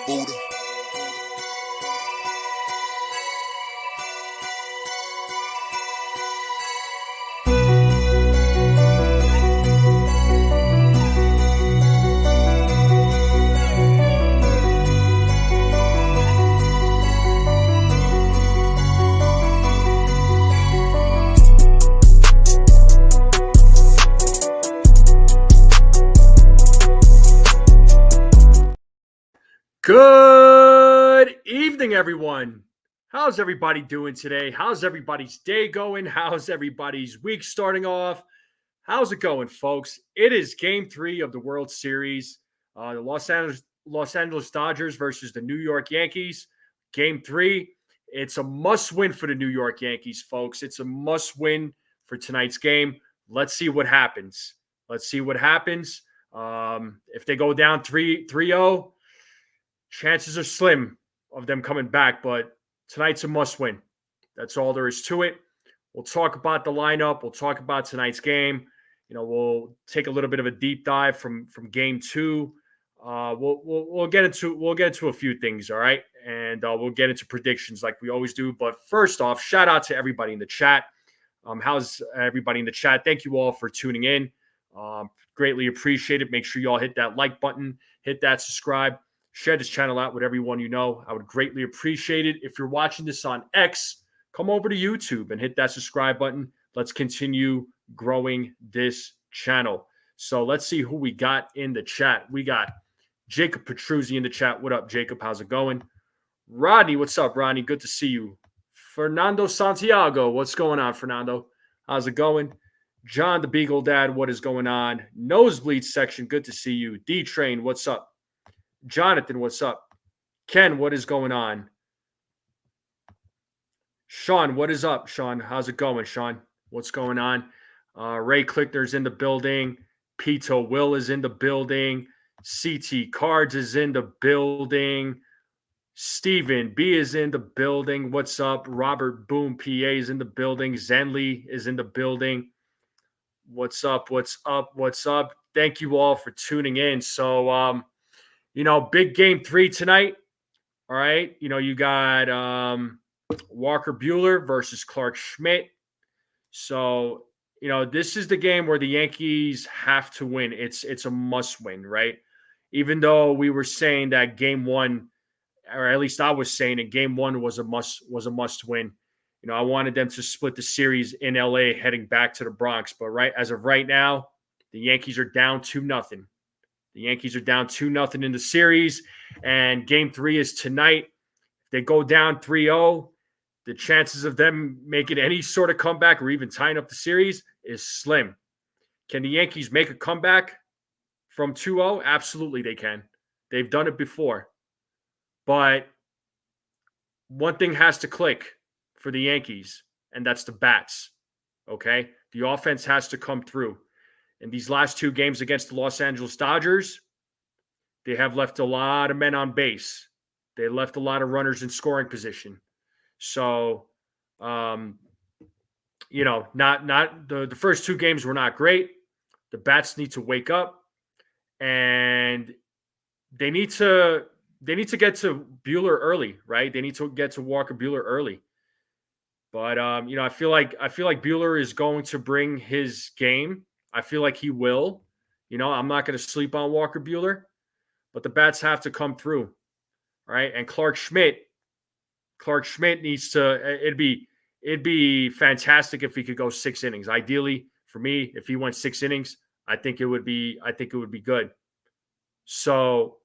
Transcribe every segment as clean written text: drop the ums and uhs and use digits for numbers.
Buddha. Good evening, everyone. How's everybody doing today? How's everybody's day going? How's everybody's week starting off? How's it going, folks? It is Game 3 of the World Series. The Los Angeles Dodgers versus the New York Yankees. Game 3. It's a must-win for the New York Yankees, folks. It's a must-win for tonight's game. Let's see what happens. If they go down 3-0, chances are slim of them coming back, but tonight's a must-win. That's all there is to it. We'll talk about the lineup. We'll talk about tonight's game. We'll take a little bit of a deep dive from Game 2. We'll get into a few things, all right, and we'll get into predictions like we always do. But first off, shout out to everybody in the chat. How's everybody in the chat? Thank you all for tuning in. Greatly appreciate it. Make sure you all hit that like button, hit that subscribe. Share this channel out with everyone you know. I would greatly appreciate it. If you're watching this on X, come over to YouTube and hit that subscribe button. Let's continue growing this channel. So let's see who we got in the chat. We got Jacob Petruzzi in the chat. What up, Jacob? How's it going? Rodney, what's up, Rodney? Good to see you. Fernando Santiago, what's going on, Fernando? How's it going? John the Beagle Dad, what is going on? Nosebleed section, good to see you. D-Train, what's up? Jonathan, what's up? Ken, what is going on? Sean, what is up, Sean? How's it going, Sean? What's going on? Ray Clickner's in the building. Pito Will is in the building. CT Cards is in the building. Steven B is in the building. What's up? Robert Boom PA is in the building. Zenly is in the building. What's up? What's up? What's up? Thank you all for tuning in. So, big Game 3 tonight. All right. You got Walker Buehler versus Clark Schmidt. So, this is the game where the Yankees have to win. It's a must win, right? Even though we were saying that Game 1, or at least I was saying that Game 1 was a must win. I wanted them to split the series in LA heading back to the Bronx. But as of right now, the Yankees are down 2-0. The Yankees are down 2-0 in the series, and Game 3 is tonight. If they go down 3-0, the chances of them making any sort of comeback or even tying up the series is slim. Can the Yankees make a comeback from 2-0? Absolutely they can. They've done it before. But one thing has to click for the Yankees, and that's the bats, okay? The offense has to come through. In these last 2 games against the Los Angeles Dodgers, they have left a lot of men on base. They left a lot of runners in scoring position. So, not the first 2 games were not great. The bats need to wake up, and they need to get to Buehler early, right? They need to get to Walker Buehler early. But I feel like Buehler is going to bring his game. I feel like he will. I'm not going to sleep on Walker Buehler, but the bats have to come through, right? And Clark Schmidt needs to. It'd be fantastic if he could go 6 innings. Ideally, for me, if he went 6 innings, I think it would be good. So,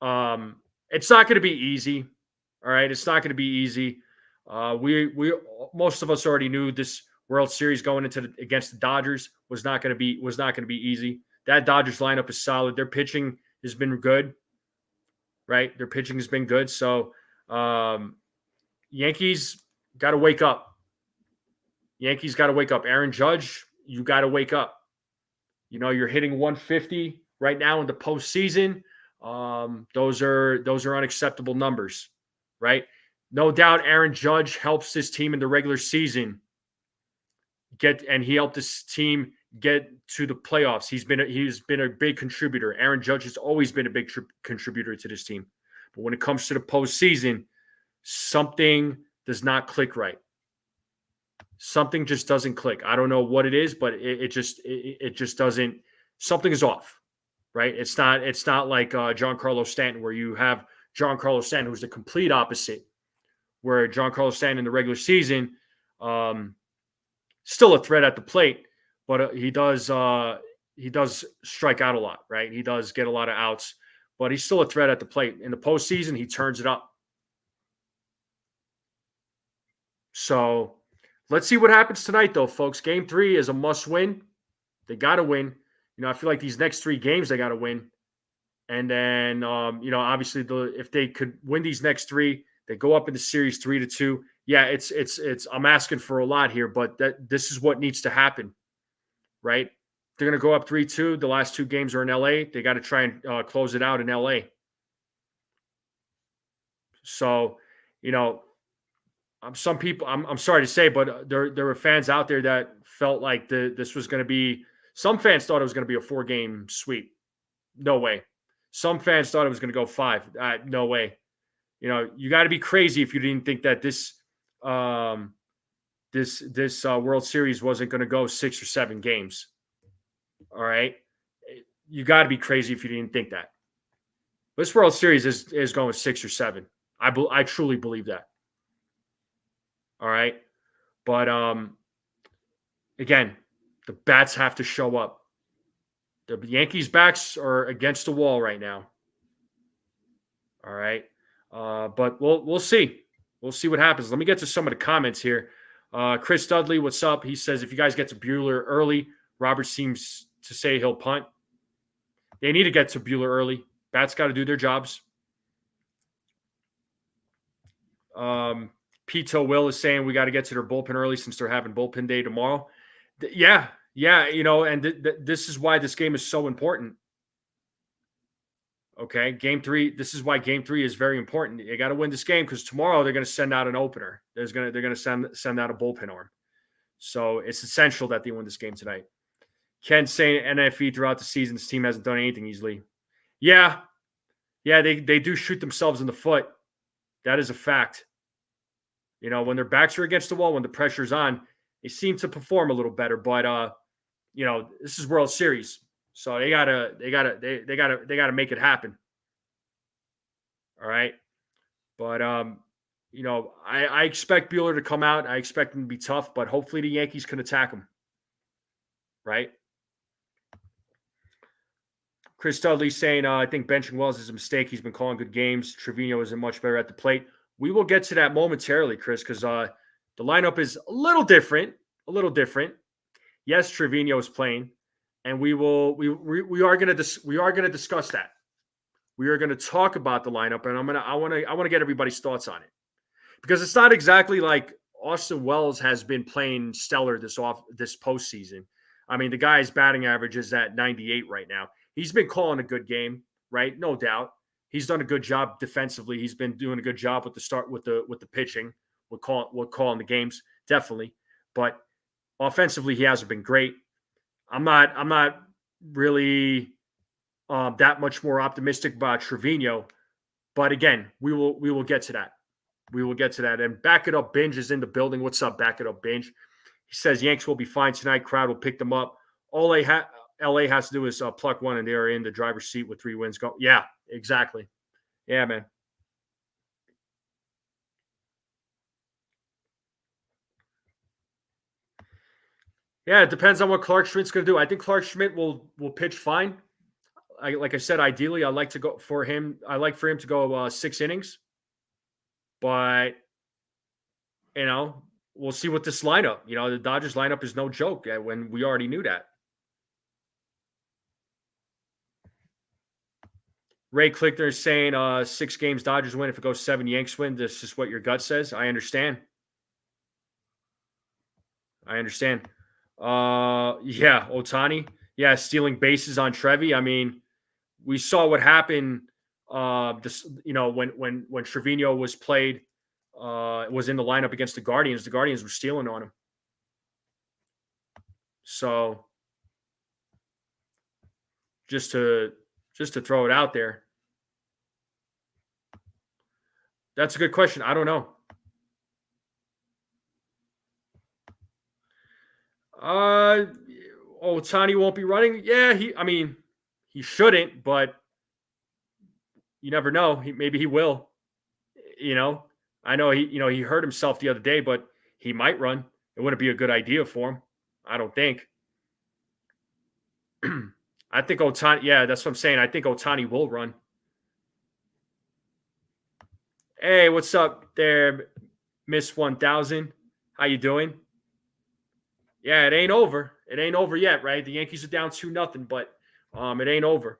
it's not going to be easy. All right, it's not going to be easy. We most of us already knew this World Series going against the Dodgers was not going to be easy. That Dodgers lineup is solid. Their pitching has been good, right? Their pitching has been good. So, Yankees got to wake up. Aaron Judge, you got to wake up. You're hitting 150 right now in the postseason. Those are unacceptable numbers, right? No doubt Aaron Judge helps this team in the regular season he helped this team get to the playoffs. He's been a big contributor. Aaron Judge has always been a big contributor to this team. But when it comes to the postseason, something does not click right. Something just doesn't click. I don't know what it is, but it just doesn't. Something is off, right? It's not like Giancarlo Stanton, where you have Giancarlo Stanton, who's the complete opposite. Where Giancarlo Stanton in the regular season, still a threat at the plate, but he does strike out a lot, right? He does get a lot of outs, but he's still a threat at the plate. In the postseason, he turns it up. So let's see what happens tonight, though, folks. Game 3 is a must-win. They got to win. I feel like these next 3 games they got to win, and then obviously if they could win these next 3, they go up in the series 3-2. Yeah, it's I'm asking for a lot here, but this is what needs to happen, right? They're going to go up 3-2. The last 2 games are in LA. They got to try and close it out in LA. So, I'm sorry to say, but there were fans out there that felt like this was going to be. Some fans thought it was going to be a 4-game sweep. No way. Some fans thought it was going to go 5. No way. You got to be crazy if you didn't think that this World Series wasn't going to go 6 or 7 games. All right, you got to be crazy if you didn't think that. This World Series is going 6 or 7. I truly believe that. All right, but again, the bats have to show up. The Yankees' backs are against the wall right now. All right, but we'll see. We'll see what happens. Let me get to some of the comments here. Chris Dudley, what's up? He says if you guys get to Buehler early, Robert seems to say he'll punt. They need to get to Buehler early. Bats got to do their jobs. Pito Will is saying we got to get to their bullpen early since they're having bullpen day tomorrow. Yeah, and this is why this game is so important. Okay, Game 3. This is why Game 3 is very important. You got to win this game because tomorrow they're going to send out an opener. They're going to send out a bullpen arm. So it's essential that they win this game tonight. Ken saying NFE throughout the season, this team hasn't done anything easily. Yeah, they do shoot themselves in the foot. That is a fact. When their backs are against the wall, when the pressure's on, they seem to perform a little better. But this is World Series, so they gotta make it happen. All right, but I expect Buehler to come out. I expect him to be tough, but hopefully the Yankees can attack him. Right. Chris Dudley saying, I think benching Wells is a mistake. He's been calling good games. Trevino isn't much better at the plate. We will get to that momentarily, Chris, because the lineup is a little different. Yes, Trevino is playing, and we are going to discuss that. We are going to talk about the lineup, and I want to get everybody's thoughts on it, because it's not exactly like Austin Wells has been playing stellar this postseason. I mean, the guy's batting average is at 98 right now. He's been calling a good game, right? No doubt. He's done a good job defensively. He's been doing a good job with the pitching, with calling the games, definitely. But offensively, he hasn't been great. I'm not really that much more optimistic about Trevino. But again, we will get to that. We will get to that. And Back It Up Binge is in the building. What's up, Back It Up Binge? He says Yanks will be fine tonight. Crowd will pick them up. All LA has to do is pluck one, and they are in the driver's seat with 3 wins. Yeah, exactly. Yeah, man. Yeah, it depends on what Clark Schmidt's going to do. I think Clark Schmidt will pitch fine. Like I said, ideally, I like for him to go 6 innings. But we'll see what this lineup. The Dodgers lineup is no joke. When we already knew that. Ray Clickner is saying 6 games Dodgers win. If it goes 7, Yanks win. This is what your gut says. I understand. Yeah, Otani. Yeah, stealing bases on Trevi. I mean, we saw what happened. When Trevino was played, was in the lineup against the Guardians. The Guardians were stealing on him. So, just to throw it out there. That's a good question. I don't know. Uh, Ohtani won't be running. Yeah, he shouldn't, but you never know. Maybe he will. You know, I know he hurt himself the other day, but he might run. It wouldn't be a good idea for him. I don't think. I think Ohtani. Yeah, that's what I'm saying. I think Ohtani will run. Hey, what's up there, Miss 1000? How you doing? Yeah, it ain't over. It ain't over yet, right? The Yankees are down 2-0, but it ain't over.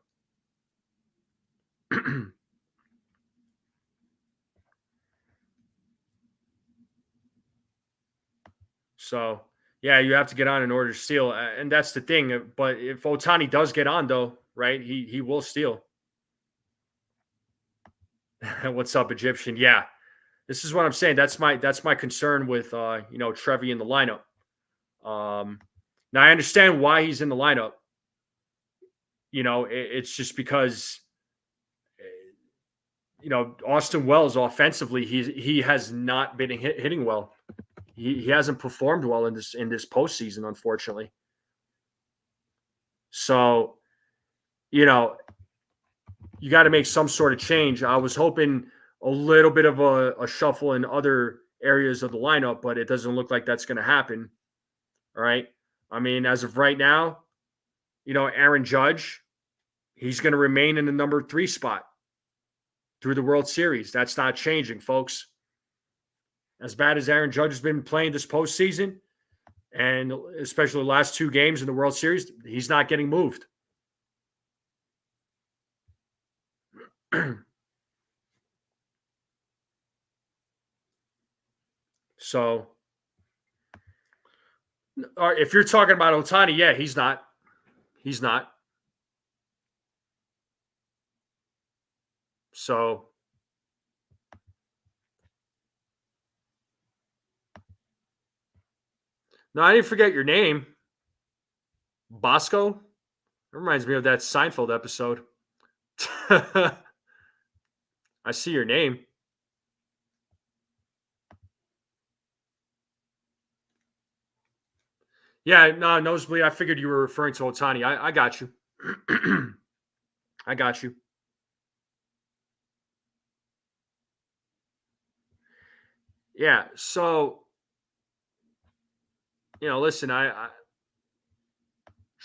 So, yeah, you have to get on in order to steal, and that's the thing. But if Otani does get on, though, right, he will steal. What's up, Egyptian? Yeah, this is what I'm saying. That's my concern with Trevi in the lineup. Now I understand why he's in the lineup. It's just because Austin Wells offensively he has not been hitting well. He hasn't performed well in this postseason, unfortunately. So, you got to make some sort of change. I was hoping a little bit of a shuffle in other areas of the lineup, but it doesn't look like that's going to happen. All right. I mean, as of right now, Aaron Judge, he's going to remain in the number 3 spot through the World Series. That's not changing, folks. As bad as Aaron Judge has been playing this postseason, and especially the last 2 games in the World Series, he's not getting moved. So, if you're talking about Ohtani, yeah, he's not. He's not. So, no, I didn't forget your name. Bosco? It reminds me of that Seinfeld episode. I see your name. Yeah, no, nosebleed. I figured you were referring to Otani. I got you. I got you. Yeah. So, listen, I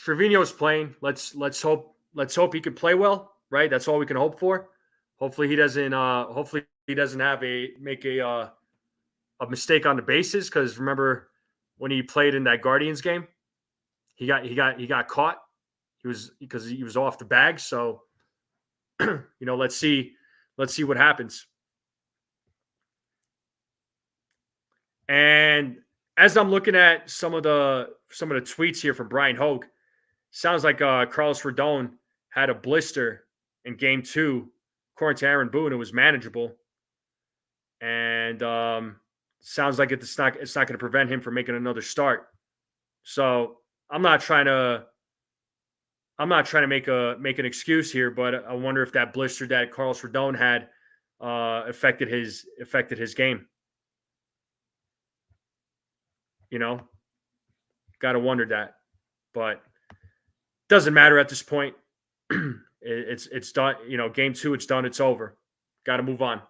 Trevino's playing. Let's hope he can play well. Right. That's all we can hope for. Hopefully he doesn't. Hopefully he doesn't make a mistake on the bases, because remember when he played in that Guardians game, he got caught. Because he was off the bag. So, let's see what happens. And as I'm looking at some of the tweets here from Brian Hogue, sounds like Carlos Rodon had a blister in Game 2. According to Aaron Boone, it was manageable, and sounds like it's not going to prevent him from making another start. So I'm not trying to make an excuse here, but I wonder if that blister that Carlos Rodon had affected his game. Got to wonder that, but doesn't matter at this point. It's done. Game 2, it's done. It's over. Got to move on.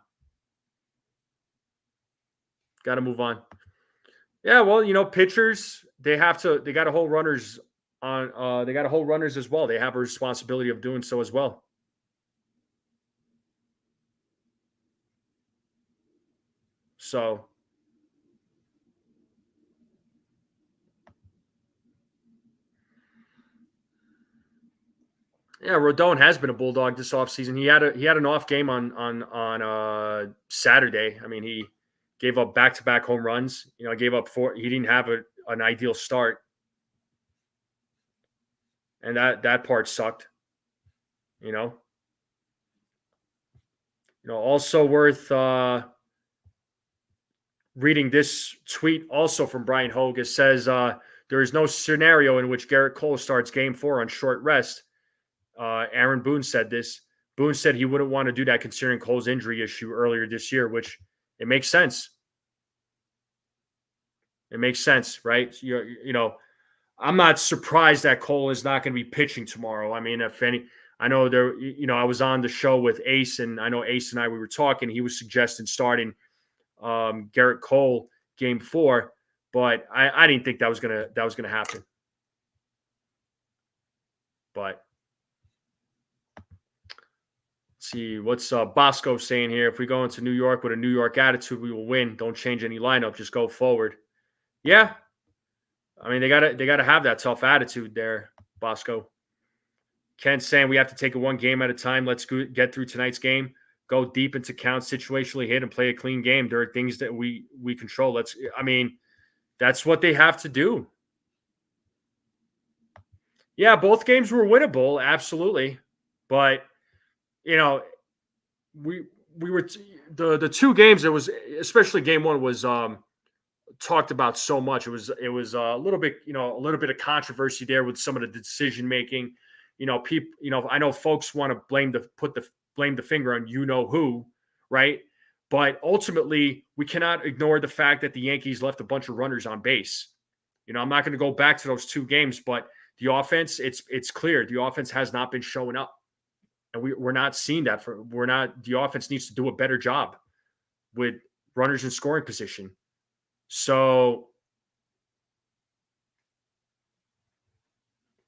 Yeah, well, pitchers, they got to hold runners on. They got to hold runners as well. They have a responsibility of doing so as well. So, yeah, Rodon has been a bulldog this offseason. He had an off game on Saturday. I mean, he gave up back-to-back home runs. Gave up 4. He didn't have an ideal start, and that part sucked. Also worth reading this tweet also from Brian Hogue. It says there is no scenario in which Garrett Cole starts Game 4 on short rest. Aaron Boone said this. Boone said he wouldn't want to do that considering Cole's injury issue earlier this year, which it makes sense. It makes sense, right? I'm not surprised that Cole is not going to be pitching tomorrow. I mean, if any, I know there, I was on the show with Ace, and I know Ace and I, we were talking. He was suggesting starting Garrett Cole game 4, but I didn't think that was gonna happen. But let's see what's Bosco saying here. If we go into New York with a New York attitude, we will win. Don't change any lineup. Just go forward. Yeah, I mean, they gotta have that tough attitude there, Bosco. Ken's saying we have to take it one game at a time. Let's get through tonight's game. Go deep into count, situationally hit, and play a clean game. There are things that we control. That's what they have to do. Yeah, both games were winnable, absolutely. But we were the 2 games. It was, especially game 1 was talked about so much. It was a little bit of controversy there with some of the decision making. People. I know folks want to blame the finger on who, right? But ultimately, we cannot ignore the fact that the Yankees left a bunch of runners on base. I'm not going to go back to those 2 games, but the offense, it's clear the offense has not been showing up, and we're not seeing that. The offense needs to do a better job with runners in scoring position. So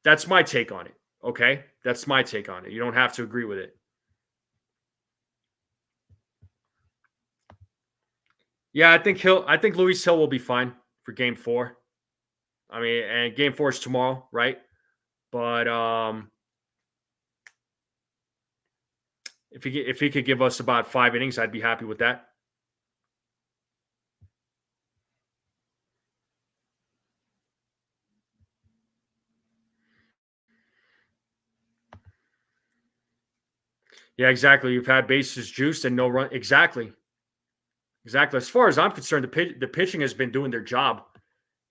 that's my take on it. Okay, that's my take on it. You don't have to agree with it. Yeah, I think Luis Hill will be fine for game 4. I mean, and game 4 is tomorrow, right? But if he could give us about 5 innings, I'd be happy with that. Yeah, exactly. You've had bases juiced and no run. Exactly. As far as I'm concerned, the pitching has been doing their job.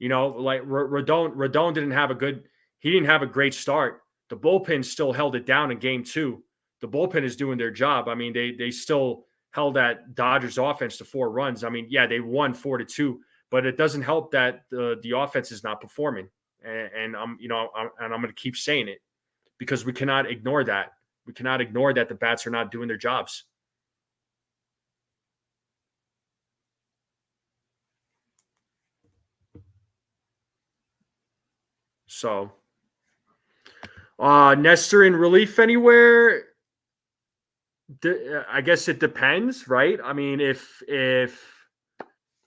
Like Rodon didn't have a great start. The bullpen still held it down in game 2. The bullpen is doing their job. I mean, they still held that Dodgers offense to 4 runs. I mean, yeah, they won 4-2, but it doesn't help that the offense is not performing. And I'm going to keep saying it because we cannot ignore that. We cannot ignore that the bats are not doing their jobs. So, Nestor in relief anywhere? I guess it depends, right? I mean, if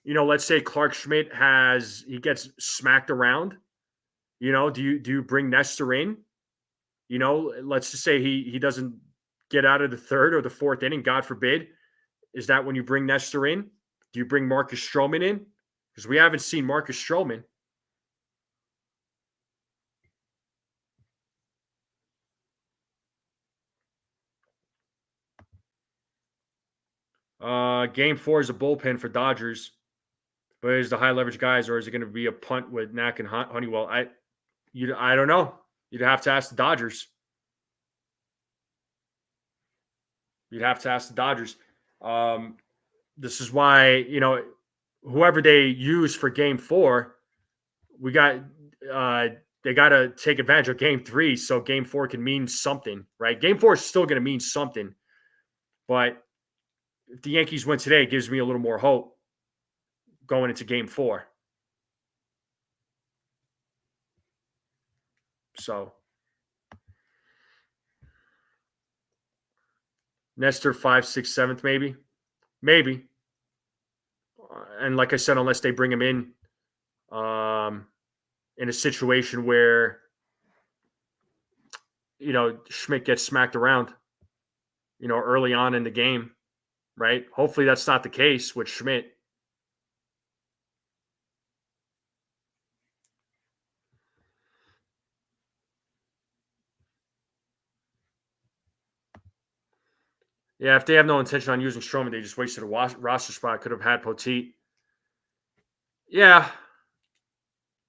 let's say Clark Schmidt gets smacked around, do you bring Nestor in? Let's just say he doesn't get out of the 3rd or the 4th inning, God forbid. Is that when you bring Nestor in? Do you bring Marcus Stroman in? Because we haven't seen Marcus Stroman. Game 4 is a bullpen for Dodgers, but is the high leverage guys, or is it going to be a punt with Knack and Honeywell? I don't know. You'd have to ask the Dodgers. This is why whoever they use for game 4, they got to take advantage of game 3 so game 4 can mean something, right? Game 4 is still going to mean something, but if the Yankees win today, it gives me a little more hope going into game 4. So Nestor 5, 6, 7th, maybe. And like I said, unless they bring him in a situation where Schmidt gets smacked around, early on in the game, right? Hopefully that's not the case with Schmidt. Yeah, if they have no intention on using Stroman, they just wasted a roster spot. Could have had Poteet. Yeah,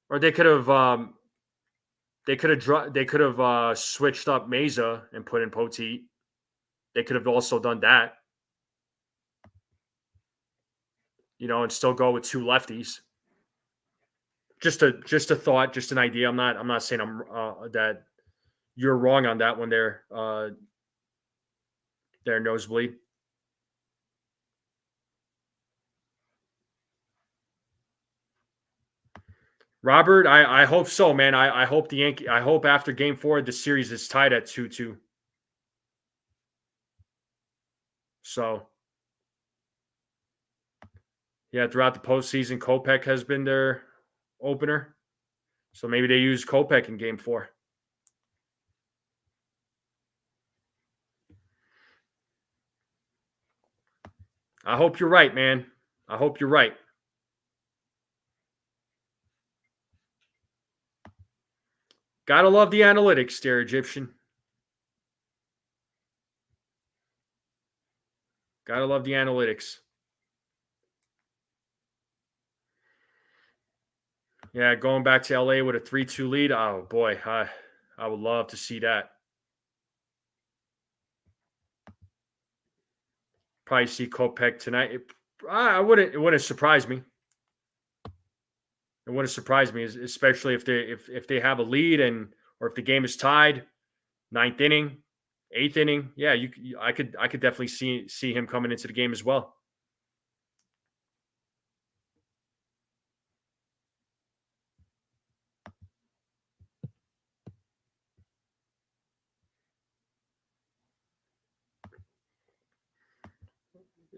or they could have switched up Mesa and put in Poteet. They could have also done that, and still go with two lefties. Just a thought, just an idea. I'm not saying that you're wrong on that one there. There, nosebleed. Robert, I hope so, man. I hope I hope after Game 4 the series is tied at 2-2. So yeah, throughout the postseason, Kopech has been their opener. So maybe they use Kopech in Game 4. I hope you're right, man. I hope you're right. Gotta love the analytics there, Egyptian. Gotta love the analytics. Yeah, going back to LA with a 3-2 lead. Oh boy, I would love to see that. Probably see Kopech tonight. It wouldn't surprise me. It wouldn't surprise me, especially if they have a lead or if the game is tied, ninth inning, eighth inning. Yeah, I could definitely see him coming into the game as well.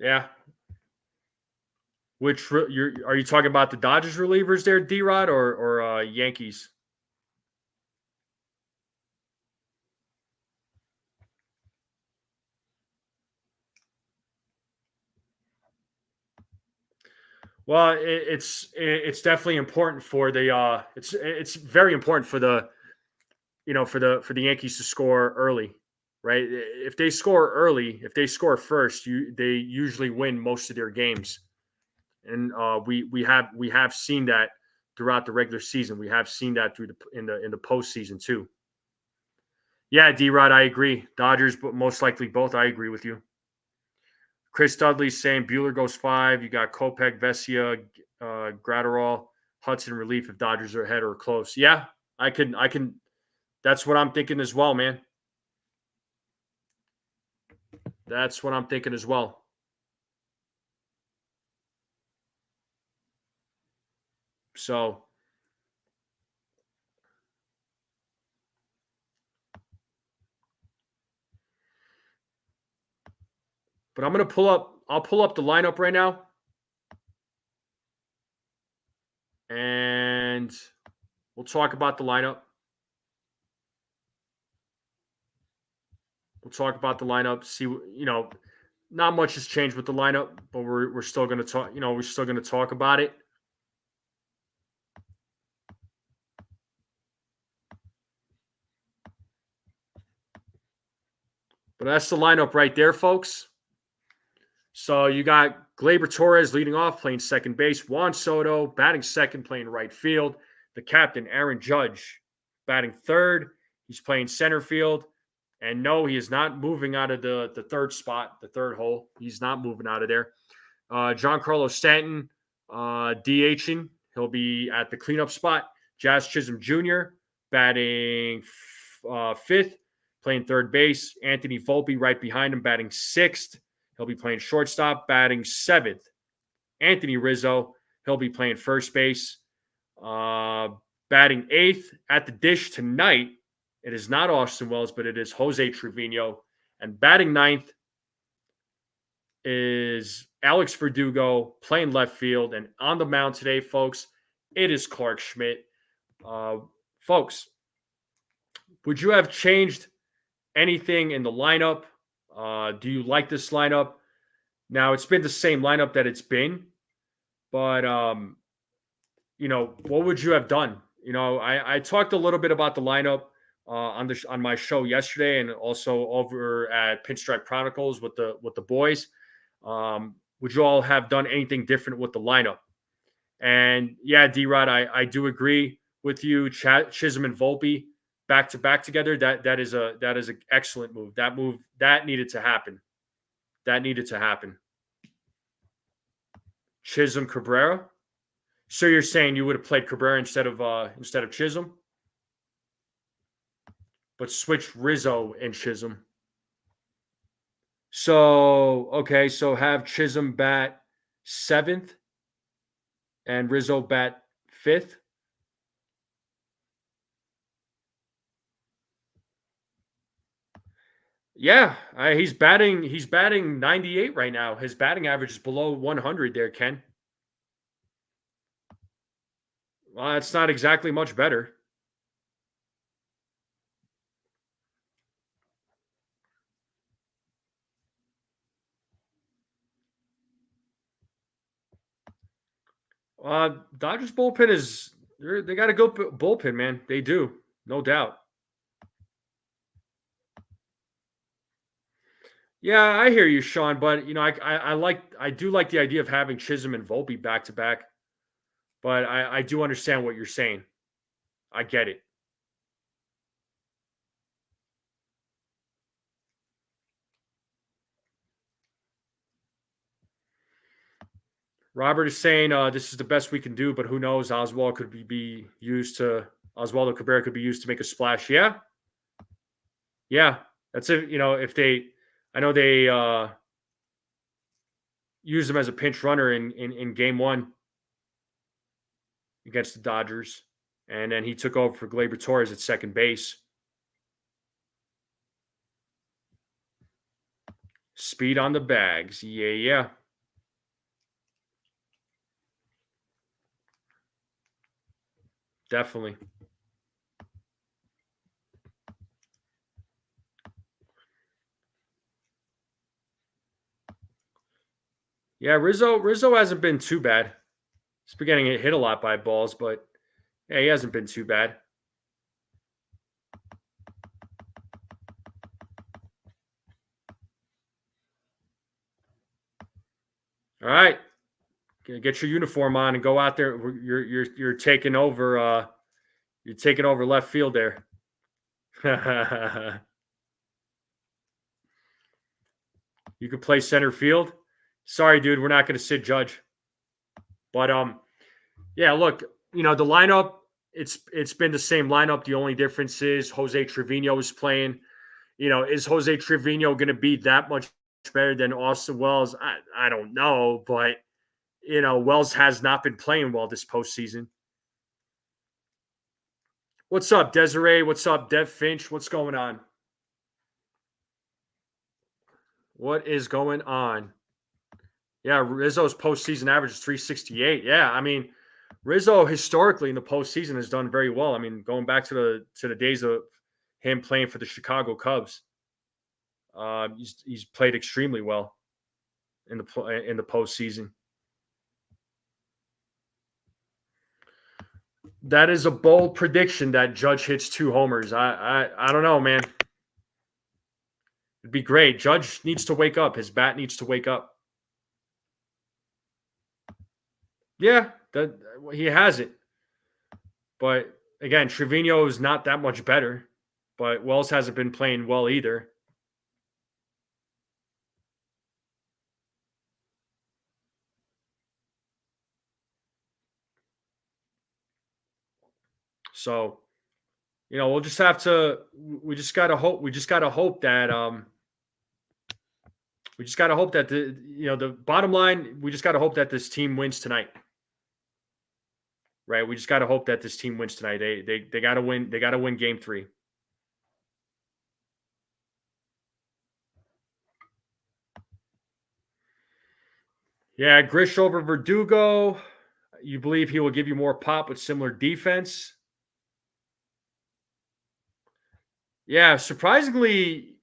Yeah. Are you talking about the Dodgers relievers there, D-Rod, or Yankees? Well, it's definitely important for the it's very important for the for the Yankees to score early, right? If they score early, if they score first, they usually win most of their games, and we have seen that throughout the regular season. We have seen that in the postseason too. Yeah, D-Rod, I agree. Dodgers, but most likely both. I agree with you. Chris Dudley's saying Bueller goes 5. You got Kopech, Vesia, Gratterall, Hudson relief if Dodgers are ahead or close. Yeah, I can. That's what I'm thinking as well, man. That's what I'm thinking as well. So, but I'm gonna pull up. I'll pull up the lineup right now, and we'll talk about the lineup. We'll talk about the lineup. See, not much has changed with the lineup, but we're still going to talk. We're still going to talk about it. But that's the lineup right there, folks. So you got Gleyber Torres leading off, playing second base. Juan Soto batting second, playing right field. The captain, Aaron Judge, batting third. He's playing center field. And no, he is not moving out of the third spot, the third hole. He's not moving out of there. Giancarlo Stanton, DHing. He'll be at the cleanup spot. Jazz Chisholm Jr. batting fifth, playing third base. Anthony Volpe right behind him, batting sixth. He'll be playing shortstop, batting seventh. Anthony Rizzo, he'll be playing first base. Batting eighth at the dish tonight, it is not Austin Wells, but it is Jose Trevino. And batting ninth is Alex Verdugo playing left field. And on the mound today, folks, it is Clark Schmidt. Folks, would you have changed anything in the lineup? Do you like this lineup? Now, it's been the same lineup that it's been, but, what would you have done? I talked a little bit about the lineup on my show yesterday, and also over at Pinstripe Chronicles with the boys. Would you all have done anything different with the lineup? And yeah, D-Rod, I do agree with you. Chisholm and Volpe, back to back together, that is an excellent move. That needed to happen. That needed to happen. Chisholm Cabrera. So you're saying you would have played Cabrera instead of Chisholm, but switch Rizzo and Chisholm. So okay, so have Chisholm bat 7th and Rizzo bat 5th. Yeah, he's batting 98 right now. His batting average is below 100 there, Ken. Well, it's not exactly much better. Dodgers bullpen they got a good bullpen, man. They do, no doubt. Yeah, I hear you, Sean. But I do like the idea of having Chisholm and Volpe back to back. But I do understand what you're saying. I get it. Robert is saying this is the best we can do, but who knows? Oswald or Cabrera could be used to make a splash. Yeah, yeah. That's it. If I know they used him as a pinch runner in game 1 against the Dodgers, and then he took over for Gleyber Torres at second base. Speed on the bags. Yeah. Definitely. Yeah, Rizzo hasn't been too bad. He's been getting hit a lot by balls, but yeah, he hasn't been too bad. All right, get your uniform on and go out there. You're taking over. You're taking over left field there. You could play center field. Sorry, dude, we're not going to sit Judge. But yeah. Look, the lineup. It's been the same lineup. The only difference is Jose Trevino is playing. Is Jose Trevino going to be that much better than Austin Wells? I don't know, but Wells has not been playing well this postseason. What's up, Desiree? What's up, Dev Finch? What's going on? What is going on? Yeah, Rizzo's postseason average is 368. Yeah, I mean, Rizzo historically in the postseason has done very well. I mean, going back to the days of him playing for the Chicago Cubs, he's played extremely well in the postseason. That is a bold prediction that Judge hits 2 homers. I don't know, man. It'd be great. Judge needs to wake up. His bat needs to wake up. Yeah, that he has it. But again, Trevino is not that much better. But Wells hasn't been playing well either. So, we'll just have to. We just gotta hope. We just gotta hope that. We just gotta hope that the bottom line. We just gotta hope that this team wins tonight. Right. We just gotta hope that this team wins tonight. They gotta win. They gotta win Game 3. Yeah, Grish over Verdugo. You believe he will give you more pop with similar defense? Yeah, surprisingly,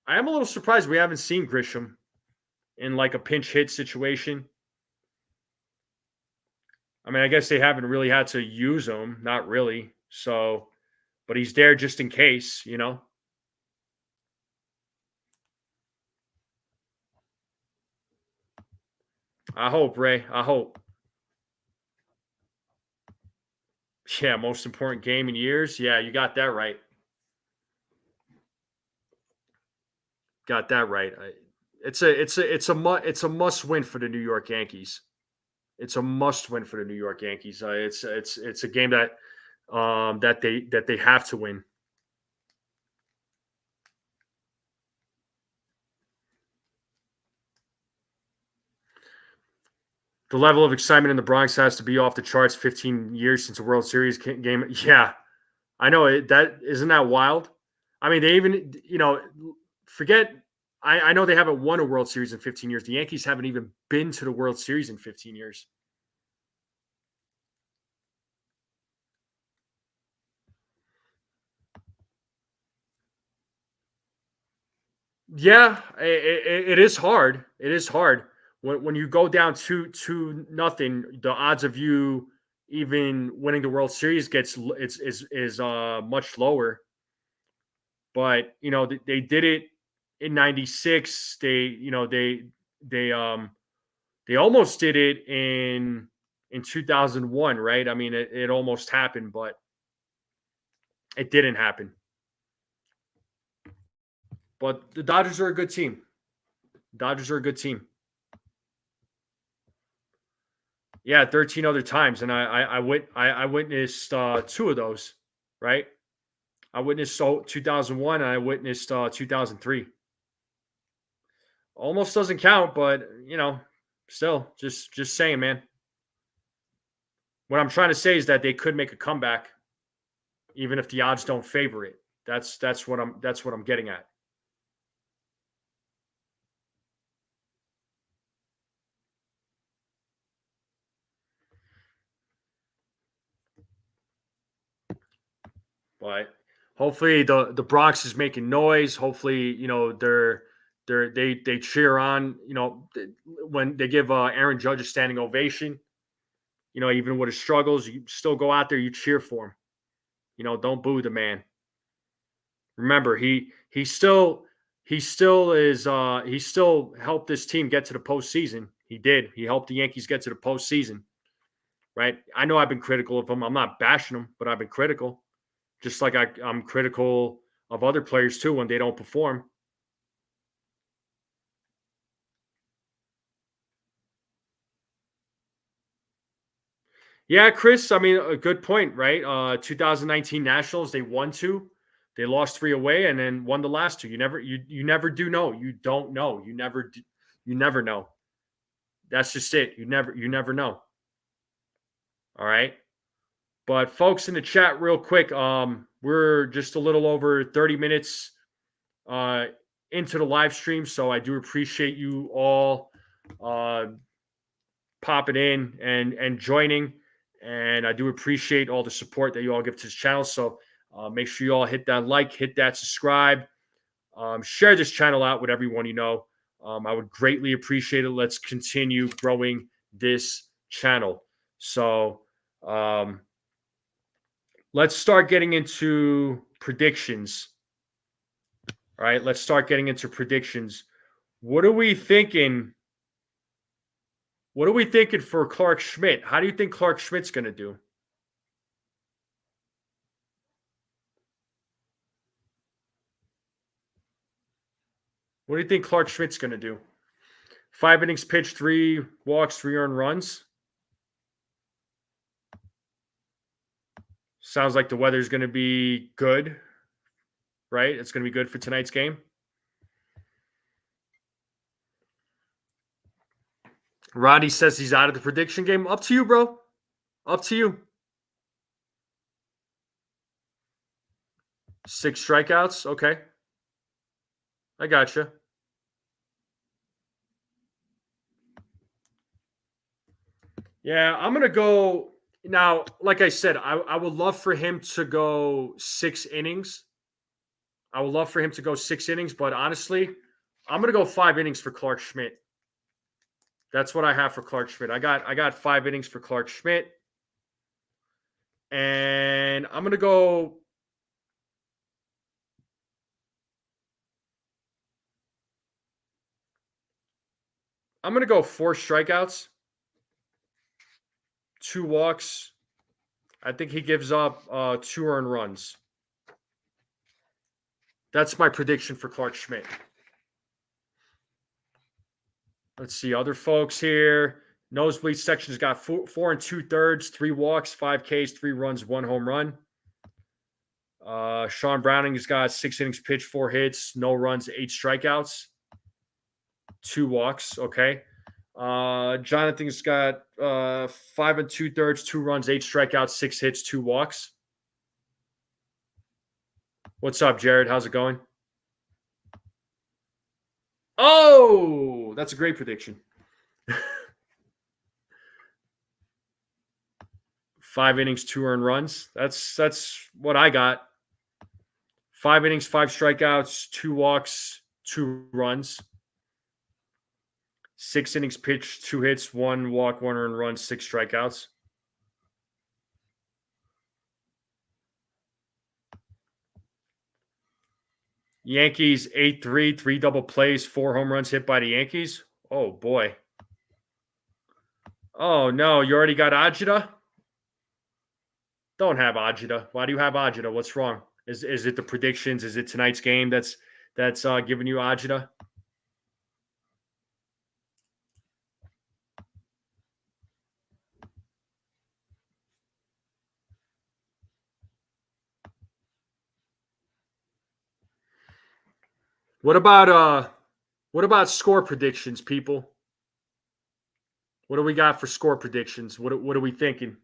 I am a little surprised we haven't seen Grisham in like a pinch hit situation. I mean, I guess they haven't really had to use him, not really. So, but he's there just in case. I hope, Ray. I hope. Yeah, most important game in years. Yeah, you got that right. Got that right. It's a must win for the New York Yankees. It's a must win for the New York Yankees. It's a game that they have to win. The level of excitement in the Bronx has to be off the charts. 15 years since a World Series game. Yeah, I know it. That isn't that wild. I mean, they even forget. I know they haven't won a World Series in 15 years. The Yankees haven't even been to the World Series in 15 years. Yeah, it is hard. It is hard when you go down 2-0. The odds of you even winning the World Series is much lower. But they did it in '96. They almost did it in 2001, right? I mean, it almost happened, but it didn't happen. But the Dodgers are a good team. Dodgers are a good team. Yeah, 13 other times, and I witnessed two of those, right? I witnessed 2001, and I witnessed 2003. Almost doesn't count, but still, just saying, man. What I'm trying to say is that they could make a comeback, even if the odds don't favor it. That's what I'm getting at. But hopefully the Bronx is making noise. Hopefully, they cheer on. When they give Aaron Judge a standing ovation. Even with his struggles, you still go out there, you cheer for him. Don't boo the man. Remember, he still helped this team get to the postseason. He did. He helped the Yankees get to the postseason. Right. I know I've been critical of him. I'm not bashing him, but I've been critical. Just like I'm critical of other players too when they don't perform. Yeah, Chris. I mean, a good point, right? 2019 Nationals, they won two, they lost three away, and then won the last two. You never do know. You don't know. You never know. That's just it. You never know. All right. But folks in the chat, real quick, we're just a little over 30 minutes uh, into the live stream, so I do appreciate you all popping in and joining, and I do appreciate all the support that you all give to this channel. So make sure you all hit that like, hit that subscribe, share this channel out with everyone you know. I would greatly appreciate it. Let's continue growing this channel. So let's start getting into predictions. All right, let's start getting into predictions. What are we thinking? What are we thinking for Clark Schmidt? How do you think Clark Schmidt's going to do? What do you think Clark Schmidt's going to do? 5 innings pitched, 3 walks, 3 earned runs. Sounds like the weather's going to be good, right? It's going to be good for tonight's game. Roddy says he's out of the prediction game. Up to you, bro. Up to you. 6 strikeouts. Okay. I gotcha. Yeah, I'm going to go. Now, like I said, I would love for him to go 6 innings. I would love for him to go 6 innings, but honestly, I'm going to go 5 innings for Clark Schmidt. That's what I have for Clark Schmidt. I got 5 innings for Clark Schmidt. And I'm going to go I'm going to go 4 strikeouts, 2 walks. I think he gives up 2 earned runs. That's my prediction for Clark Schmidt. Let's see other folks here. Nosebleed section's got 4 and 2/3, 3 walks, 5 Ks, 3 runs, 1 home run. Sean Browning's got 6 innings pitched, 4 hits, no runs, 8 strikeouts, 2 walks. Okay. Jonathan's got 5 and 2/3, 2 runs, 8 strikeouts, 6 hits, 2 walks. What's up, Jared? How's it going? Oh, that's a great prediction. 5 innings, 2 earned runs. That's what I got. 5 innings, 5 strikeouts, 2 walks, 2 runs. 6 innings pitched, 2 hits, 1 walk, 1 earned run, 6 strikeouts. Yankees 8-3, 3 double plays, 4 home runs hit by the Yankees. Oh boy. Oh no, you already got Ajita? Don't have Ajita. Why do you have Ajita? What's wrong? Is it the predictions? Is it tonight's game that's giving you Ajita? What about score predictions, people? What do we got for score predictions? What are we thinking?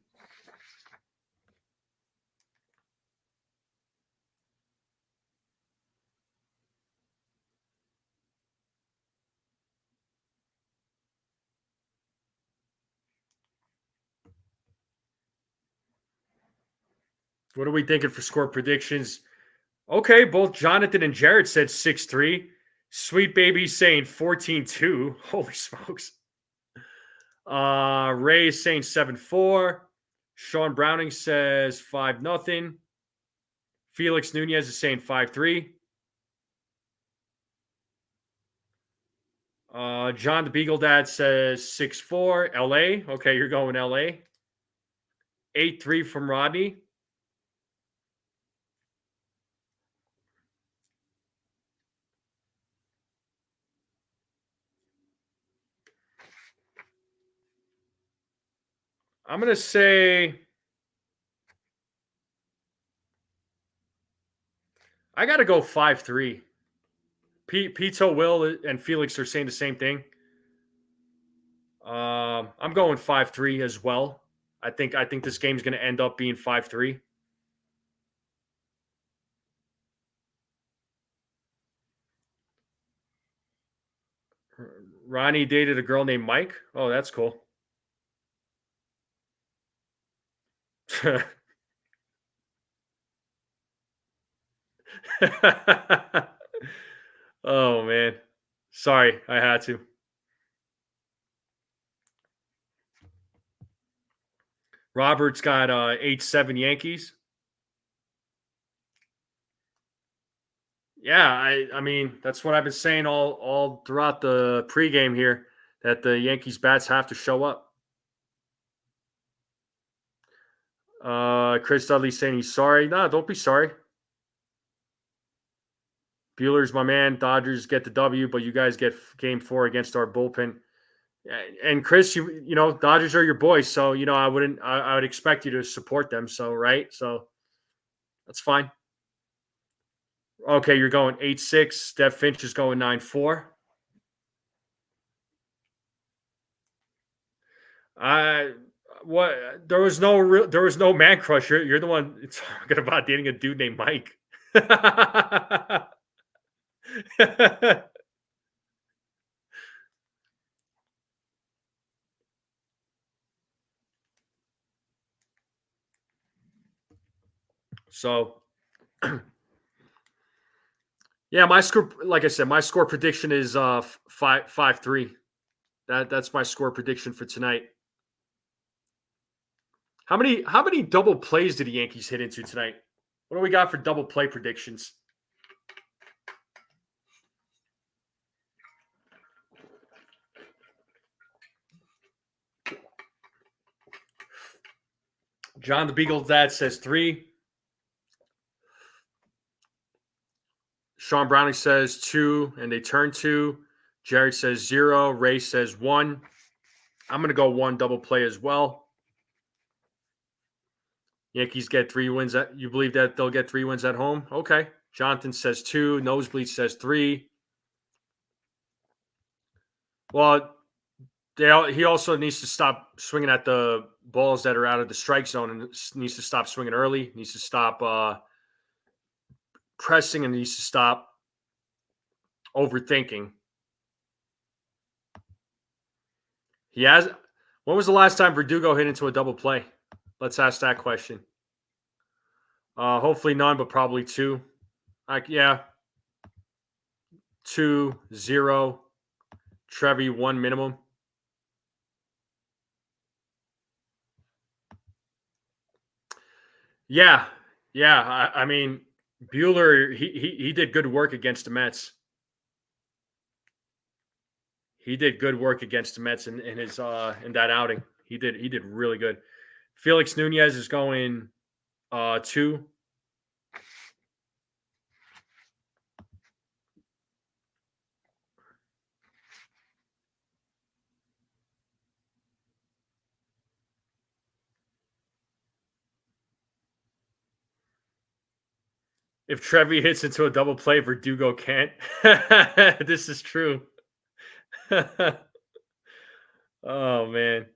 What are we thinking for score predictions? Okay, both Jonathan and Jared said 6-3. Sweet Baby saying 14-2. Holy smokes. Ray is saying 7-4. Sean Browning says 5-0. Felix Nunez is saying 5-3. John the Beagle Dad says 6-4. LA. Okay, you're going LA. 8-3 from Rodney. I'm going to say I got to go 5-3. Pito, Will, and Felix are saying the same thing. I'm going 5-3 as well. I think this game's going to end up being 5-3. Ronnie dated a girl named Mike. Oh, that's cool. Oh man, sorry, I had to. Robert's got 8-7 Yankees. Yeah, I mean that's what I've been saying all throughout the pregame here, that the Yankees bats have to show up. Chris Dudley's saying he's sorry. No, don't be sorry. Bueller's my man. Dodgers get the W, but you guys get game 4 against our bullpen. And Chris, you know Dodgers are your boys, so you know I would expect you to support them. So right, so that's fine. Okay, you're going 8-6. Steph Finch is going 9-4. What? There was no man crush. You're the one talking about dating a dude named Mike. So, yeah, my score, like I said, my score prediction is 5-3. That's my score prediction for tonight. How many double plays did the Yankees hit into tonight? What do we got for double play predictions? John the Beagle's dad says 3. Sean Browning says 2, and they turn 2. Jared says 0. Ray says 1. I'm going to go 1 double play as well. Yankees get 3 wins. You believe that they'll get 3 wins at home? Okay. Jonathan says 2. Nosebleed says 3. Well, he also needs to stop swinging at the balls that are out of the strike zone and needs to stop swinging early. Needs to stop pressing and needs to stop overthinking. He has. When was the last time Verdugo hit into a double play? Let's ask that question. Hopefully none, but probably 2. Yeah. 2, 0. Trevi 1 minimum. Yeah. I mean, Buehler, he did good work against the Mets. He did good work against the Mets in his in that outing. He did really good. Felix Nunez is going 2. If Trevi hits into a double play, Verdugo can't. This is true. Oh man.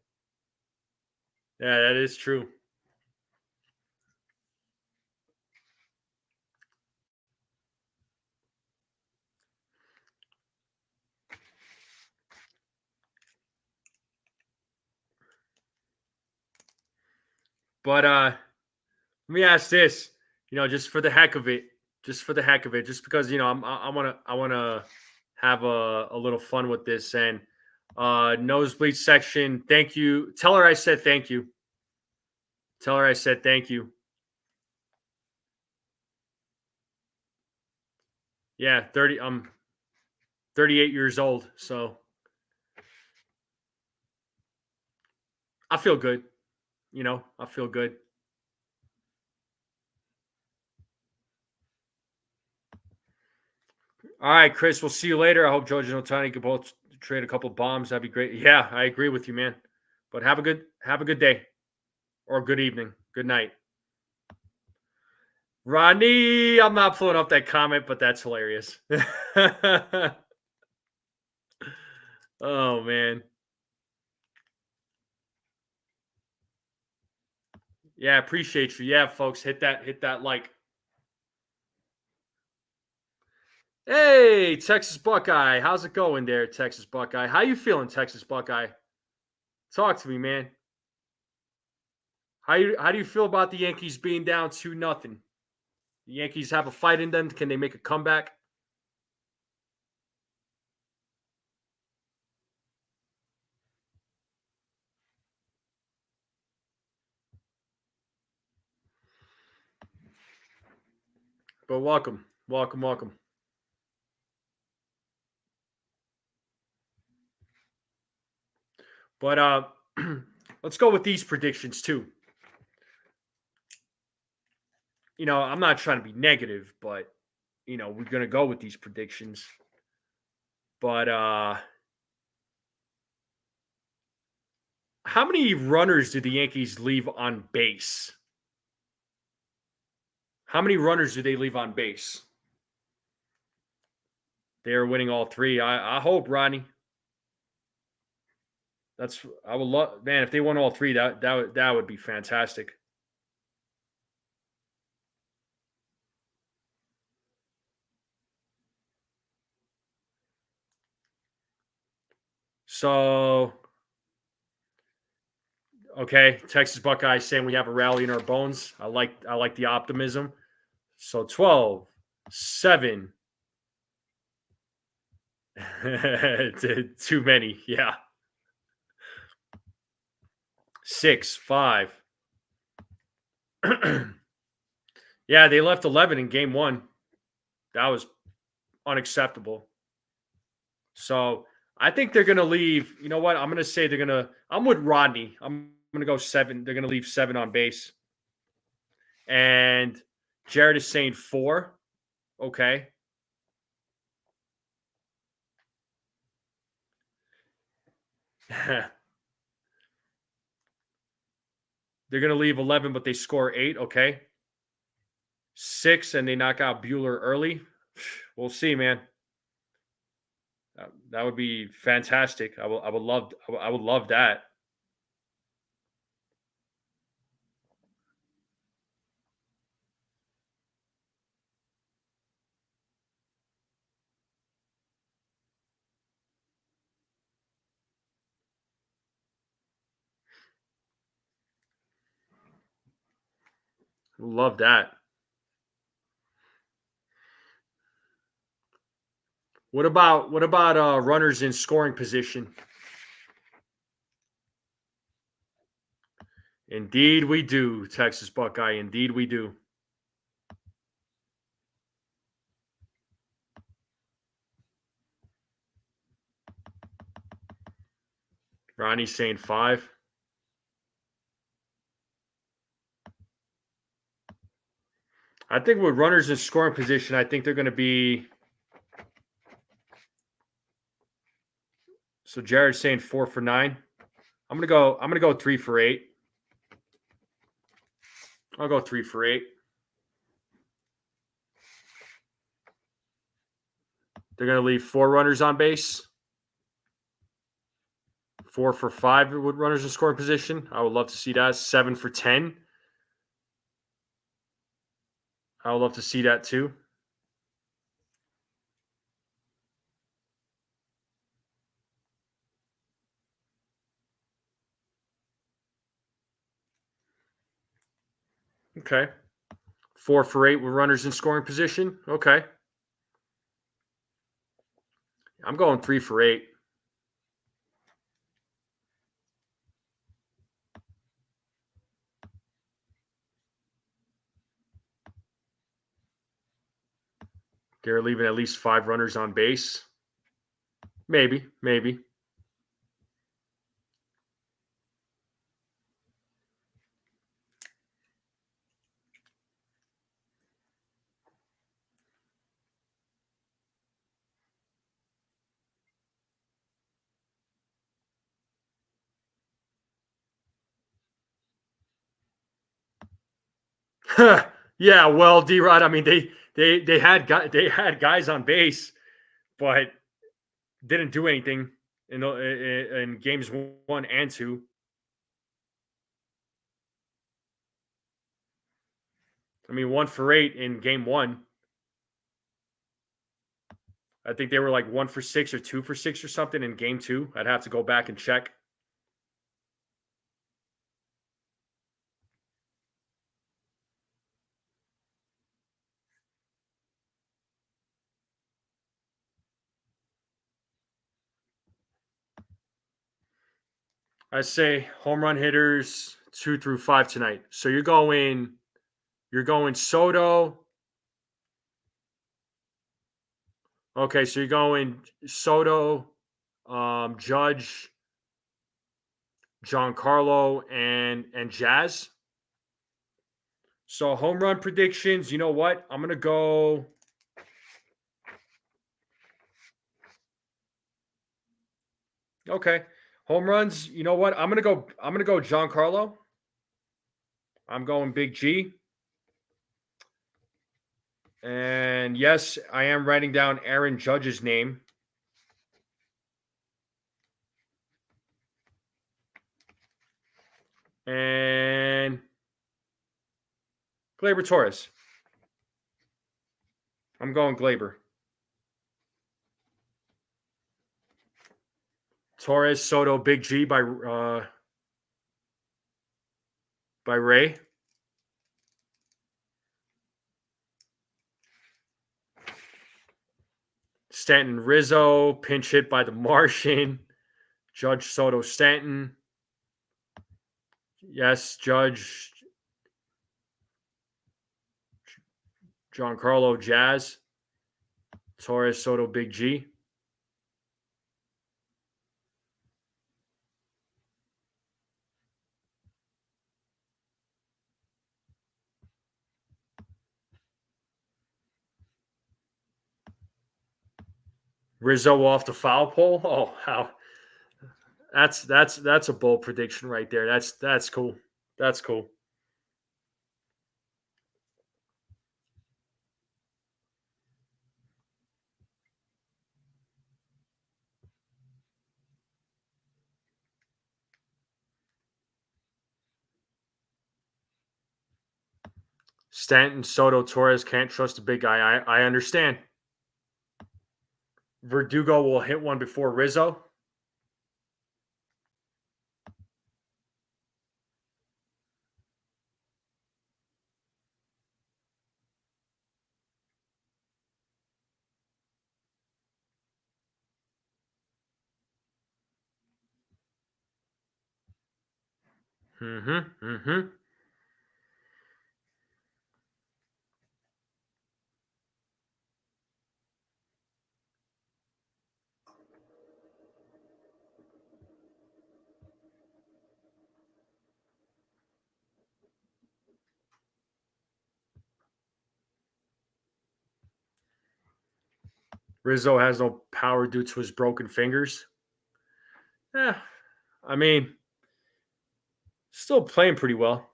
Yeah, that is true. But let me ask this, just for the heck of it, just because I want to have a little fun with this and nosebleed section. Thank you. Tell her I said thank you. Tell her I said thank you. Yeah, 30. I'm 38 years old, so I feel good. I feel good. All right, Chris. We'll see you later. I hope George and Otani could both trade a couple bombs. That'd be great. Yeah, I agree with you, man. But have a good day, or good evening, good night. Ronnie, I'm not pulling up that comment, but that's hilarious. Oh man. Yeah, appreciate you. Yeah, folks, hit that like. Hey, Texas Buckeye. How's it going there, Texas Buckeye? How you feeling, Texas Buckeye? Talk to me, man. How do you feel about the Yankees being down 2-0? The Yankees have a fight in them. Can they make a comeback? But welcome. But let's go with these predictions too. I'm not trying to be negative, but we're gonna go with these predictions. But how many runners did the Yankees leave on base? How many runners do they leave on base? They are winning all 3. I hope, Rodney. I would love, man, if they won all 3, that would be fantastic. So, okay, Texas Buckeyes saying we have a rally in our bones. I like the optimism. So 12, 7. Too many, yeah. 6, 5. Yeah, they left 11 in game 1. That was unacceptable. So I think they're going to leave. You know what? I'm going to say they're going to. I'm with Rodney. I'm going to go 7. They're going to leave 7 on base. And Jared is saying 4. Okay. They're going to leave 11, but they score 8. Okay. 6, and they knock out Bueller early. We'll see, man. That would be fantastic. I would love that. Love that. What about runners in scoring position? Indeed we do, Texas Buckeye. Indeed we do. Ronnie's saying 5. I think with runners in scoring position, I think they're going to be. So Jared's saying 4 for 9. I'm gonna go 3 for 8. I'll go 3 for 8. They're gonna leave 4 runners on base. 4 for 5 with runners in scoring position. I would love to see that. 7 for 10. I would love to see that too. Okay. 4 for 8 with runners in scoring position. Okay. I'm going 3 for 8. They're leaving at least 5 runners on base. Maybe. Yeah, well, D-Rod, I mean they had guys on base, but didn't do anything in games 1 and 2. I mean, 1 for 8 in game 1. I think they were like 1 for 6 or 2 for 6 or something in game 2. I'd have to go back and check. I say home run hitters 2 through 5 tonight. So you're going Soto. Okay, so you're going Soto, Judge, Giancarlo, and Jazz. So home run predictions. You know what? I'm gonna go. Okay, home runs. You know what? I'm gonna go. Giancarlo. I'm going Big G. And yes, I am writing down Aaron Judge's name. And Gleyber Torres. I'm going Gleyber. Torres, Soto, Big G by Ray. Stanton, Rizzo, pinch hit by the Martian. Judge, Soto, Stanton. Yes, Judge, Giancarlo, Jazz. Torres, Soto, Big G. Rizzo off the foul pole. Oh, how That's a bold prediction right there. That's cool. That's cool. Stanton, Soto, Torres can't trust the big guy. I understand. Verdugo will hit one before Rizzo. Mm-hmm. Mm-hmm. Rizzo has no power due to his broken fingers. Yeah, I mean, still playing pretty well.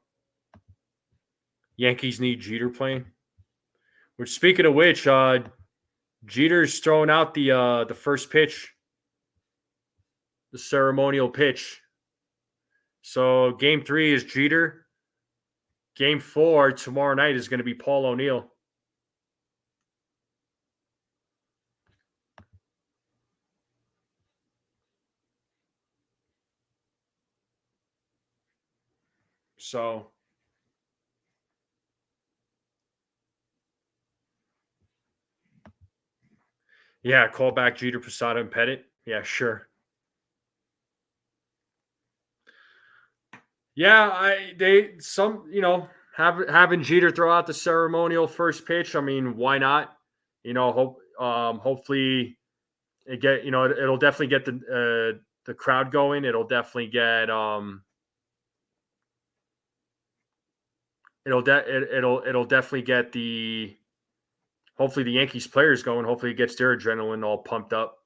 Yankees need Jeter playing. Which, speaking of which, Jeter's throwing out the first pitch, the ceremonial pitch. So game 3 is Jeter. Game 4 tomorrow night is going to be Paul O'Neill. So yeah, call back Jeter, Posada, and Pettit. Yeah, sure. Yeah, having Jeter throw out the ceremonial first pitch. I mean, why not? Hopefully it'll definitely get the crowd going. It'll definitely get the hopefully the Yankees players going. Hopefully it gets their adrenaline all pumped up.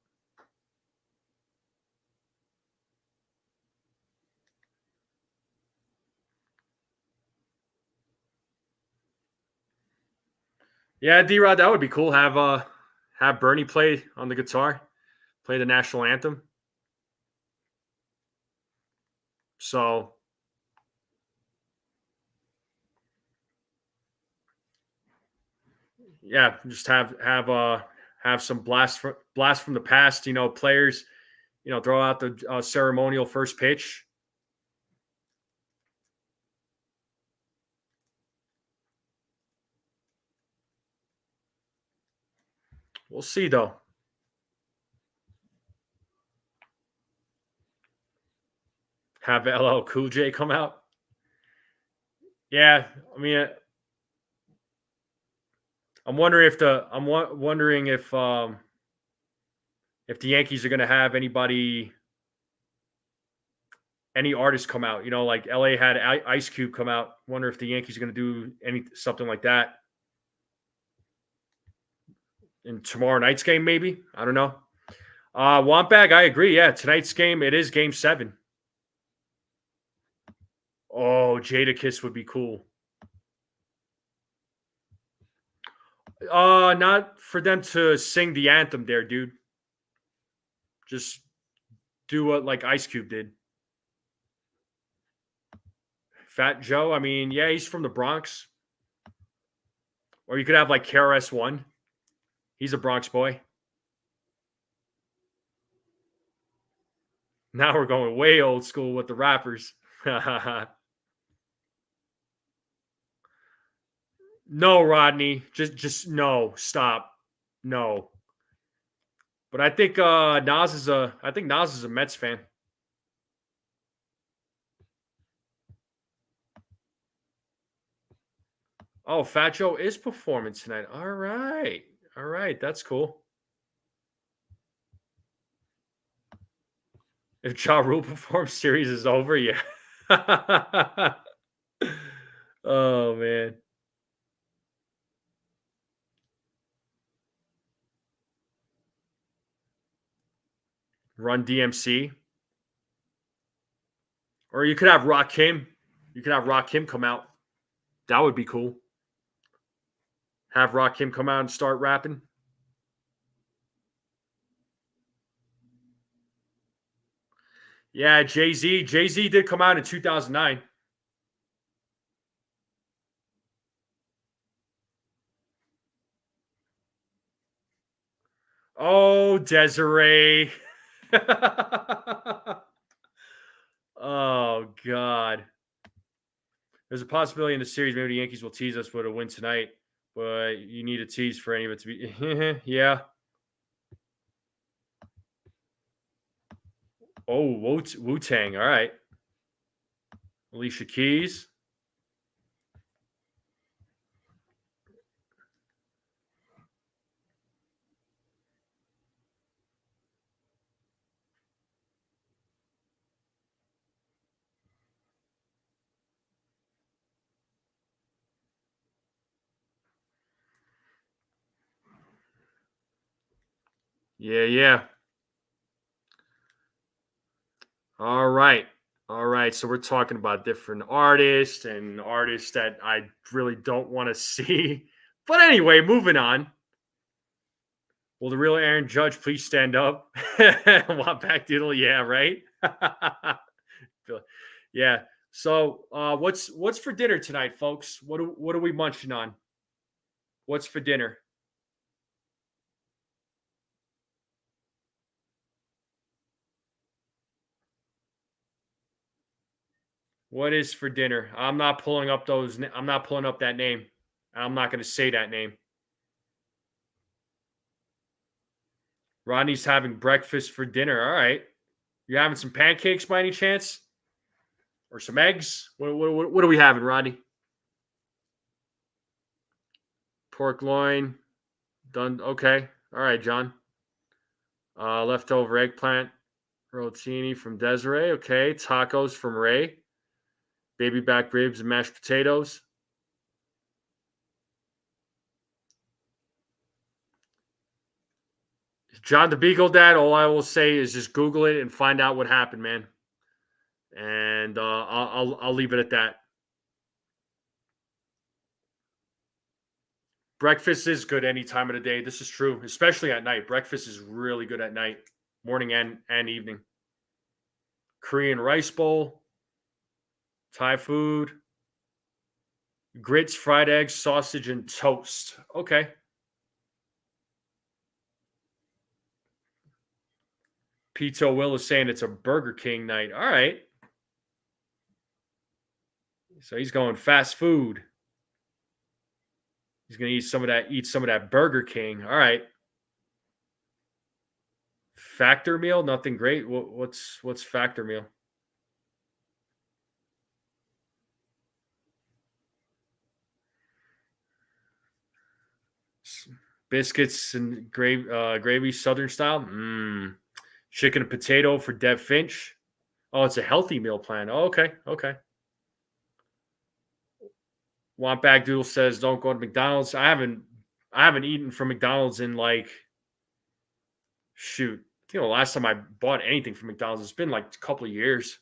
Yeah, D-Rod, that would be cool. Have Bernie play on the guitar, play the national anthem. So yeah, just have some blast from the past. Players. Throw out the ceremonial first pitch. We'll see though. Have LL Cool J come out. Yeah, I mean, I'm wondering if the Yankees are going to have any artists come out. Like LA had Ice Cube come out. Wonder if the Yankees are going to do something like that in tomorrow night's game. Maybe, I don't know. Wampag, I agree. Yeah, tonight's game, it is game 7. Oh, Jadakiss would be cool. Not for them to sing the anthem there, dude. Just do what like Ice Cube did. Fat Joe, I mean, yeah, he's from the Bronx. Or you could have like KRS-One. He's a Bronx boy. Now we're going way old school with the rappers. No, Rodney. Just no. Stop. No. But I think Nas is a Mets fan. Oh, Fat Joe is performing tonight. All right. All right. That's cool. If Ja Rule performs, series is over. Yeah. Oh man. Run DMC. Or you could have Rakim. You could have Rakim come out. That would be cool. Have Rakim come out and start rapping. Yeah, Jay-Z. Jay-Z did come out in 2009. Oh, Desiree. Oh, God. There's a possibility in the series maybe the Yankees will tease us with a win tonight, but you need a tease for any of it to be. Yeah. Oh, Wu-Tang. All right. Alicia Keys. Yeah, yeah. All right. All right. So we're talking about different artists and artists that I really don't want to see. But anyway, moving on. Will the real Aaron Judge please stand up? Want back doodle? Yeah, right. Yeah. So what's for dinner tonight, folks? What are we munching on? What's for dinner? What is for dinner? I'm not pulling up those. I'm not pulling up that name. I'm not going to say that name. Rodney's having breakfast for dinner. All right. You having some pancakes by any chance? Or some eggs? What are we having, Rodney? Pork loin. Done. Okay. All right, John. Leftover eggplant rotini from Desiree. Okay. Tacos from Ray. Baby back ribs and mashed potatoes. John the Beagle Dad, all I will say is just Google it and find out what happened, man. And I'll leave it at that. Breakfast is good any time of the day. This is true, especially at night. Breakfast is really good at night, morning and evening. Korean rice bowl, Thai food, grits, fried eggs, sausage, and toast. Okay. Pito Will is saying it's a Burger King night. All right. So he's going fast food. He's gonna eat some of that Burger King. All right. Factor meal, nothing great. What's factor meal? Biscuits and gravy, Southern style. Chicken and potato for Dev Finch. Oh, it's a healthy meal plan. Oh, okay, okay. Want Bag Doodle says don't go to McDonald's. I haven't eaten from McDonald's in like shoot. I think the last time I bought anything from McDonald's, it's been like a couple of years.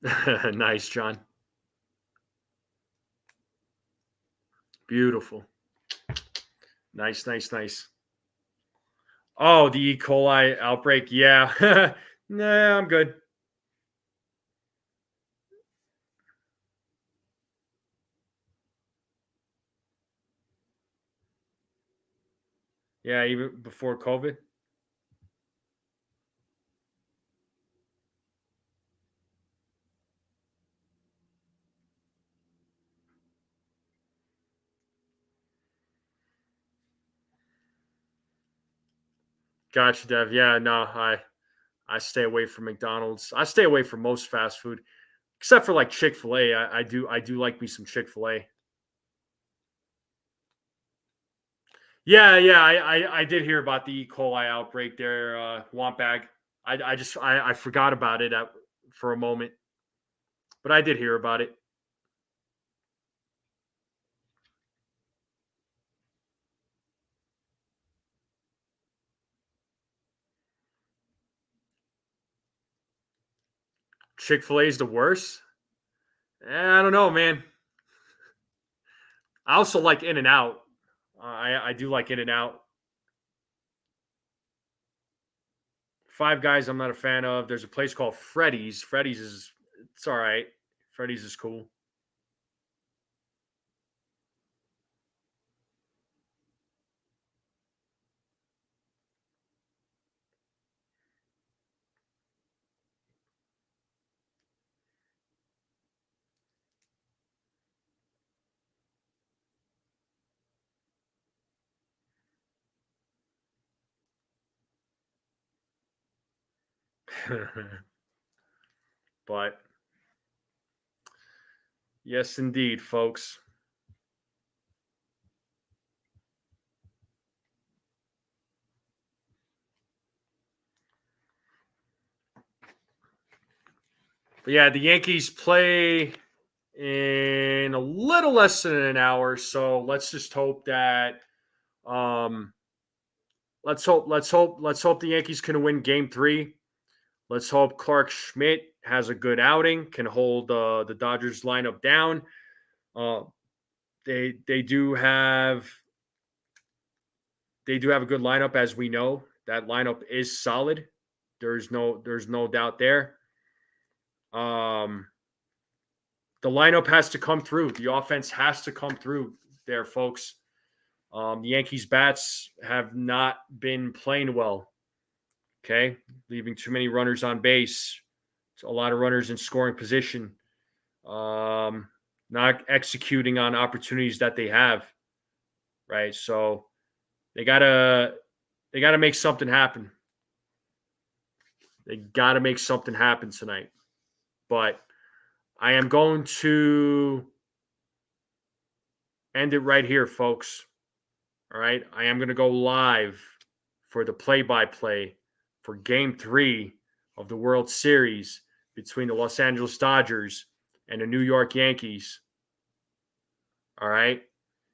Nice, John. Beautiful. Nice, nice, nice. Oh, the E. coli outbreak. Yeah. Nah, I'm good. Yeah, even before COVID. Gotcha, Dev. Yeah, no, I stay away from McDonald's. I stay away from most fast food, except for like Chick-fil-A. I do like me some Chick-fil-A. Yeah, yeah, I did hear about the E. coli outbreak there, Wampag. I forgot about it for a moment, but I did hear about it. Chick-fil-A is the worst? I don't know, man. I also like In-N-Out. I do like In-N-Out. Five Guys, I'm not a fan of. There's a place called Freddy's. Freddy's is it's all right. Freddy's is cool. But yes, indeed, folks. But yeah, the Yankees play in a little less than an hour, so let's just hope that um let's hope the Yankees can win game 3. Let's hope Clark Schmidt has a good outing, can hold the Dodgers lineup down. Uh, they do have a good lineup, as we know. That lineup is solid. There's no doubt there. Um, the lineup has to come through. The offense has to come through there, folks. The Yankees bats have not been playing well. Okay, leaving too many runners on base. A lot of runners in scoring position. Not executing on opportunities that they have. Right, so they gotta make something happen. They gotta make something happen tonight. But I am going to end it right here, folks. All right. I am going to go live for the play-by-play for game 3 of the World Series between the Los Angeles Dodgers and the New York Yankees. All right.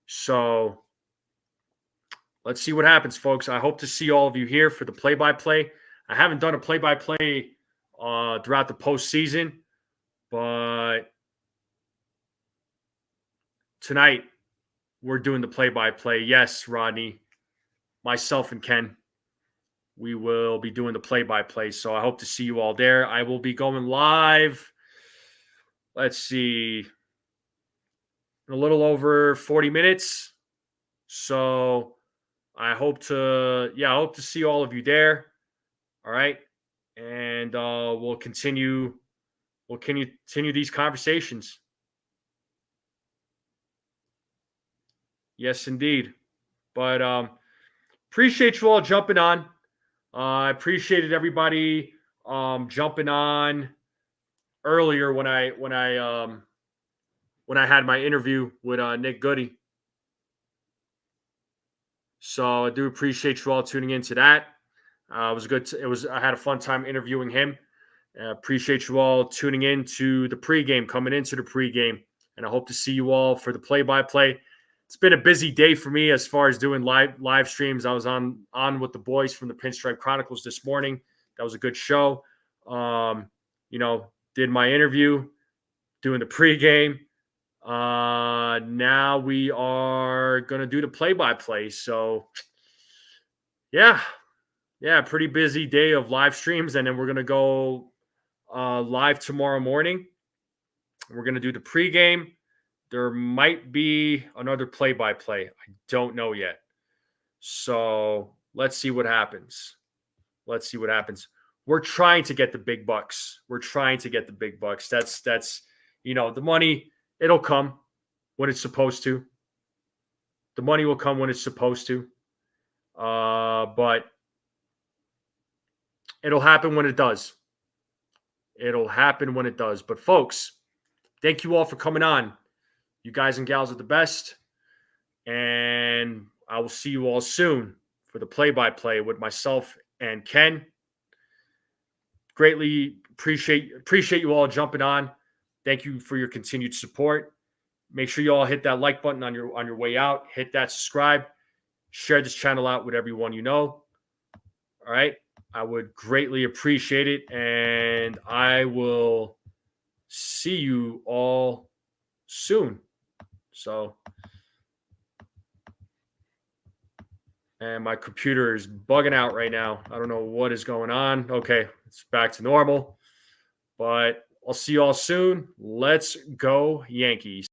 So let's see what happens, folks. I hope to see all of you here for the play-by-play. I haven't done a play-by-play throughout the postseason, but tonight we're doing the play-by-play. Yes, Rodney, myself and Ken, we will be doing the play-by-play. So I hope to see you all there. I will be going live. Let's see, in a little over 40 minutes. So I hope to see all of you there. All right. And we'll continue these conversations. Yes, indeed. But appreciate you all jumping on. I appreciated everybody jumping on earlier when I had my interview with Nick Goody. So I do appreciate you all tuning into that. It was good. I had a fun time interviewing him. Appreciate you all tuning in to the pregame, coming into the pregame, and I hope to see you all for the play-by-play. It's been a busy day for me as far as doing live streams. I was on with the boys from the Pinstripe Chronicles this morning. That was a good show. Did my interview, doing the pregame. Now we are gonna do the play-by-play. So, yeah, pretty busy day of live streams, and then we're gonna go live tomorrow morning. We're gonna do the pregame. There might be another play-by-play. I don't know yet. So let's see what happens. We're trying to get the big bucks. That's the money. It'll come when it's supposed to. The money will come when it's supposed to. But it'll happen when it does. But folks, thank you all for coming on. You guys and gals are the best. And I will see you all soon for the play-by-play with myself and Ken. Greatly appreciate you all jumping on. Thank you for your continued support. Make sure you all hit that like button on your way out. Hit that subscribe. Share this channel out with everyone you know. All right. I would greatly appreciate it. And I will see you all soon. So, and my computer is bugging out right now. I don't know what is going on. Okay, it's back to normal. But I'll see you all soon. Let's go, Yankees.